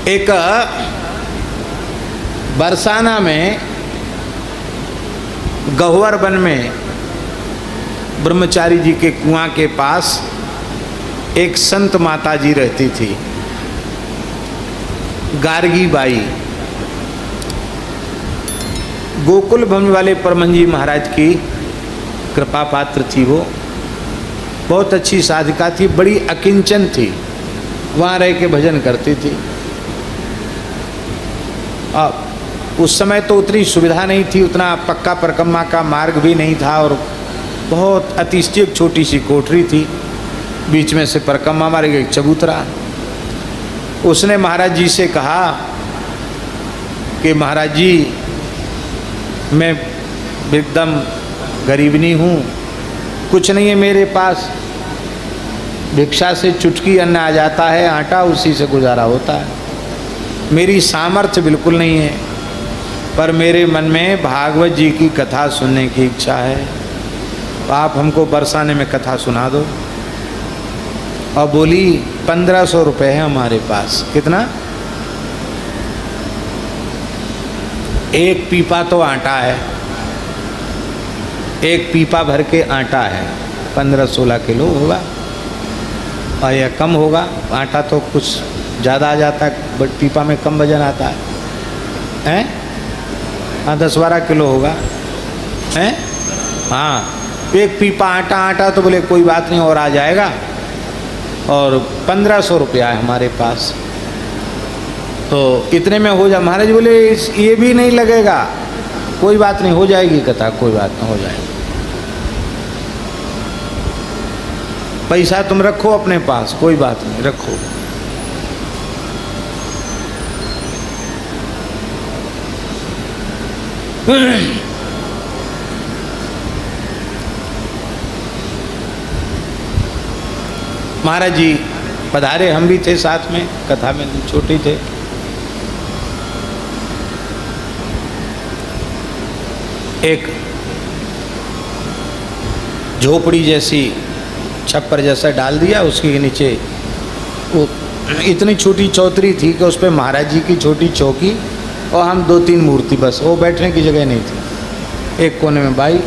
एक बरसाना में गहुवर वन में ब्रह्मचारी जी के कुआं के पास एक संत माता जी रहती थी, गार्गी बाई। गोकुल भवन वाले परमहंस जी महाराज की कृपा पात्र थी। वो बहुत अच्छी साधिका थी, बड़ी अकिंचन थी, वहाँ रह के भजन करती थी। अब उस समय तो उतनी सुविधा नहीं थी, उतना पक्का परिक्रमा का मार्ग भी नहीं था, और बहुत अतिशय एक छोटी सी कोठरी थी, बीच में से परिक्रमा मारी गई चबूतरा। उसने महाराज जी से कहा कि महाराज जी, मैं एकदम गरीबनी हूँ, कुछ नहीं है मेरे पास, भिक्षा से चुटकी अन्न आ जाता है, आटा उसी से गुजारा होता है, मेरी सामर्थ्य बिल्कुल नहीं है, पर मेरे मन में भागवत जी की कथा सुनने की इच्छा है, तो आप हमको बरसाने में कथा सुना दो। और बोली 1500 रुपये है हमारे पास। कितना? एक पीपा तो आटा है, एक पीपा भर के आटा है, 15-16 किलो होगा, और यह कम होगा। आटा तो कुछ ज़्यादा आ जाता है, बट पीपा में कम वजन आता है, हैं? हाँ, 10-12 किलो होगा, हैं? हाँ, एक पीपा आटा तो बोले कोई बात नहीं, और आ जाएगा, और 1500 रुपया है हमारे पास, तो इतने में हो जाए। महाराज बोले ये भी नहीं लगेगा, कोई बात नहीं, हो जाएगी कथा, कोई बात नहीं, हो जाएगी, पैसा तुम रखो अपने पास, कोई बात नहीं, रखो। महाराज जी पधारे, हम भी थे साथ में, कथा में छोटे थे। एक झोपड़ी जैसी छप्पर जैसा डाल दिया, उसके नीचे वो इतनी छोटी चौतरी थी कि उस पर महाराज जी की छोटी चौकी और हम 2-3 मूर्ति, बस, वो बैठने की जगह नहीं थी। एक कोने में बाई,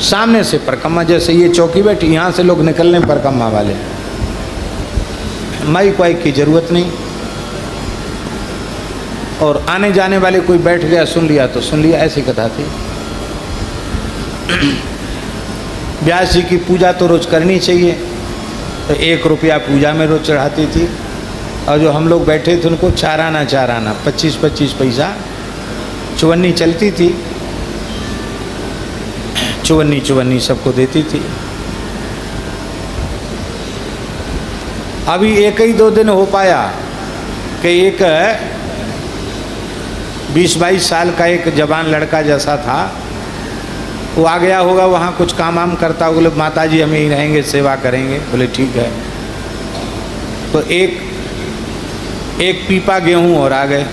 सामने से परिक्रमा, जैसे ये चौकी बैठी, यहाँ से लोग निकलने परिक्रमा वाले, माइक वाइक की जरूरत नहीं, और आने जाने वाले कोई बैठ गया, सुन लिया तो सुन लिया, ऐसी कथा थी। व्यास जी की पूजा तो रोज करनी चाहिए, तो 1 रुपया पूजा में रोज चढ़ाती थी, और जो हम लोग बैठे थे उनको 4 आना 25-25 पैसा चुवन्नी चलती थी, चुवन्नी सबको देती थी। अभी 1-2 दिन हो पाया कि एक 20-22 साल का एक जवान लड़का जैसा था, वो आ गया होगा, वहाँ कुछ काम वाम करता, बोले माता जी हम यहीं रहेंगे, सेवा करेंगे। बोले ठीक है, तो एक पीपा गेहूँ और आ गए,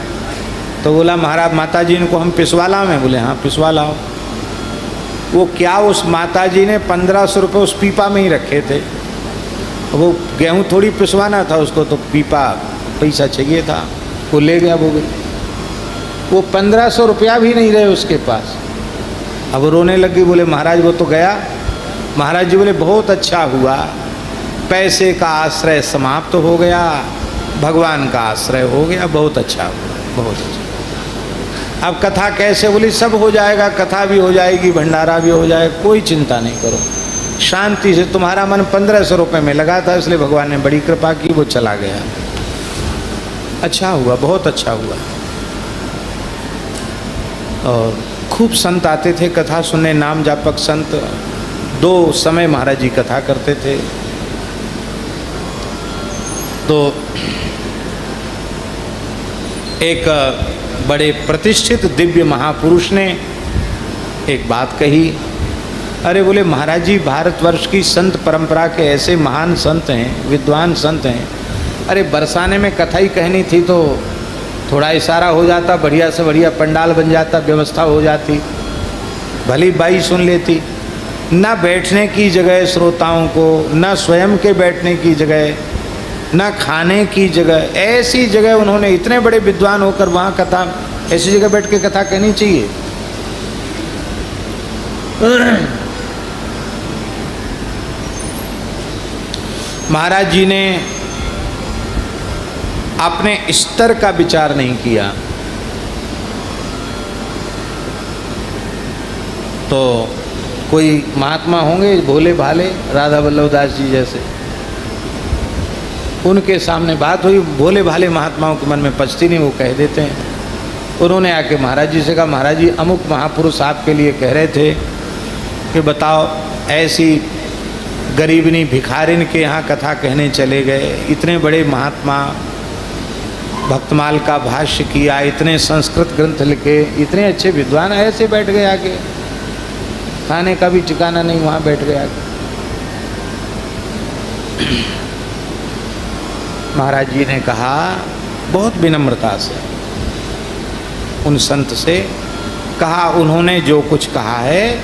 तो बोला महाराज माता जी इनको हम पिसवा लाओ में? बोले हाँ पिसवा लाओ। वो क्या, उस माता जी ने 1500 रुपये उस पीपा में ही रखे थे, वो गेहूँ थोड़ी पिसवाना था उसको, तो पीपा पैसा चाहिए था, वो ले गया। वो 1500 रुपया भी नहीं रहे उसके पास। अब रोने लगी, बोले महाराज वो तो गया। महाराज जी बोले बहुत अच्छा हुआ, पैसे का आश्रय समाप्त हो गया, भगवान का आश्रय हो गया, बहुत अच्छा हुआ, बहुत अच्छा। अब कथा कैसे? बोली सब हो जाएगा, कथा भी हो जाएगी, भंडारा भी हो जाएगा, कोई चिंता नहीं करो, शांति से। तुम्हारा मन 1500 रुपये में लगा था, इसलिए भगवान ने बड़ी कृपा की, वो चला गया। अच्छा हुआ, बहुत अच्छा हुआ। और खूब संत आते थे कथा सुनने, नाम जापक संत। 2 समय महाराज जी कथा करते थे। तो एक बड़े प्रतिष्ठित दिव्य महापुरुष ने एक बात कही, अरे बोले महाराज जी भारतवर्ष की संत परंपरा के ऐसे महान संत हैं, विद्वान संत हैं, अरे बरसाने में कथा ही कहनी थी तो थोड़ा इशारा हो जाता, बढ़िया से बढ़िया पंडाल बन जाता, व्यवस्था हो जाती, भली बाई सुन लेती। न बैठने की जगह श्रोताओं को, न स्वयं के बैठने की जगह, न खाने की जगह। ऐसी जगह उन्होंने, इतने बड़े विद्वान होकर वहाँ कथा, ऐसी जगह बैठ के कथा कहनी चाहिए। महाराज जी ने अपने स्तर का विचार नहीं किया। तो कोई महात्मा होंगे भोले भाले, राधा वल्लभ दास जी जैसे, उनके सामने बात हुई, भोले भाले महात्माओं के मन में पचती नहीं, वो कह देते हैं। उन्होंने आके महाराज जी से कहा, महाराज जी अमुक महापुरुष आपके लिए कह रहे थे कि बताओ, ऐसी गरीबनी भिखारिन के यहाँ कथा कहने चले गए, इतने बड़े महात्मा, भक्तमाल का भाष्य किया, इतने संस्कृत ग्रंथ लिखे, इतने अच्छे विद्वान, ऐसे बैठ गए आके, खाने का भी ठिकाना नहीं, वहाँ बैठ गए आके। महाराज जी ने कहा बहुत विनम्रता से, उन संत से कहा, उन्होंने जो कुछ कहा है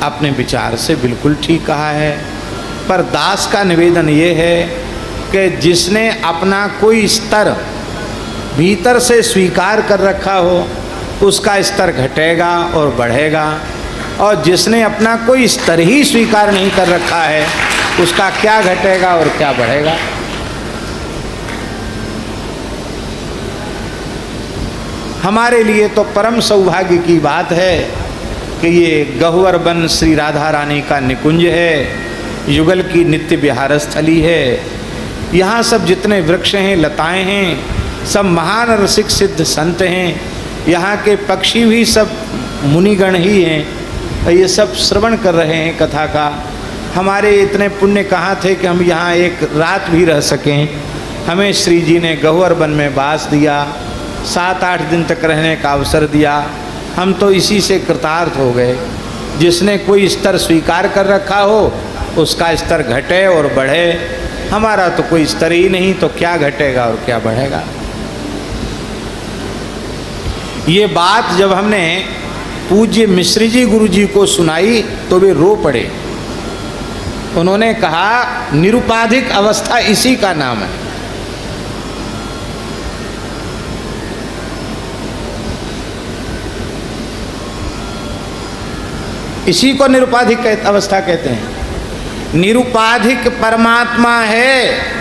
अपने विचार से बिल्कुल ठीक कहा है, पर दास का निवेदन ये है कि जिसने अपना कोई स्तर भीतर से स्वीकार कर रखा हो उसका स्तर घटेगा और बढ़ेगा, और जिसने अपना कोई स्तर ही स्वीकार नहीं कर रखा है उसका क्या घटेगा और क्या बढ़ेगा। हमारे लिए तो परम सौभाग्य की बात है कि ये गहुवर वन श्री राधा रानी का निकुंज है, युगल की नित्य विहार स्थली है। यहाँ सब जितने वृक्ष हैं, लताएं हैं, सब महान रसिक सिद्ध संत हैं। यहाँ के पक्षी भी सब मुनिगण ही हैं, और ये सब श्रवण कर रहे हैं कथा का। हमारे इतने पुण्य कहाँ थे कि हम यहाँ एक रात भी रह सकें। हमें श्री जी ने गहुवर वन में वास दिया, 7-8 दिन तक रहने का अवसर दिया। हम तो इसी से कृतार्थ हो गए। जिसने कोई स्तर स्वीकार कर रखा हो उसका स्तर घटे और बढ़े, हमारा तो कोई स्तर ही नहीं, तो क्या घटेगा और क्या बढ़ेगा। ये बात जब हमने पूज्य मिश्री जी गुरु जी को सुनाई तो वे रो पड़े। उन्होंने कहा निरुपाधिक अवस्था इसी का नाम है। इसी को निरुपाधिक अवस्था कहते हैं। निरुपाधिक परमात्मा है।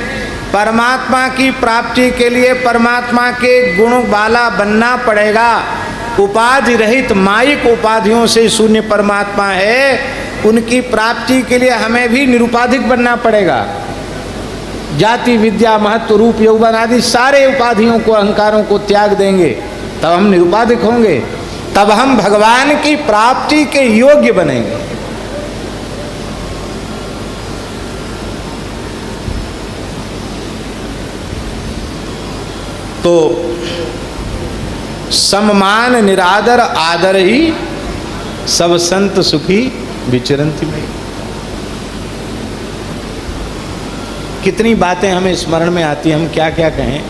परमात्मा की प्राप्ति के लिए परमात्मा के गुण वाला बनना पड़ेगा। उपाधि रहित मायिक उपाधियों से शून्य परमात्मा है, उनकी प्राप्ति के लिए हमें भी निरुपाधिक बनना पड़ेगा। जाति विद्या महत्व रूप यौवन आदि सारे उपाधियों को, अहंकारों को त्याग देंगे, तब हम निरुपाधिक होंगे, तब हम भगवान की प्राप्ति के योग्य बनेंगे। तो सम्मान निरादर आदर ही सब संत सुखी विचरंति में। कितनी बातें हमें स्मरण में आती, हम क्या क्या कहें।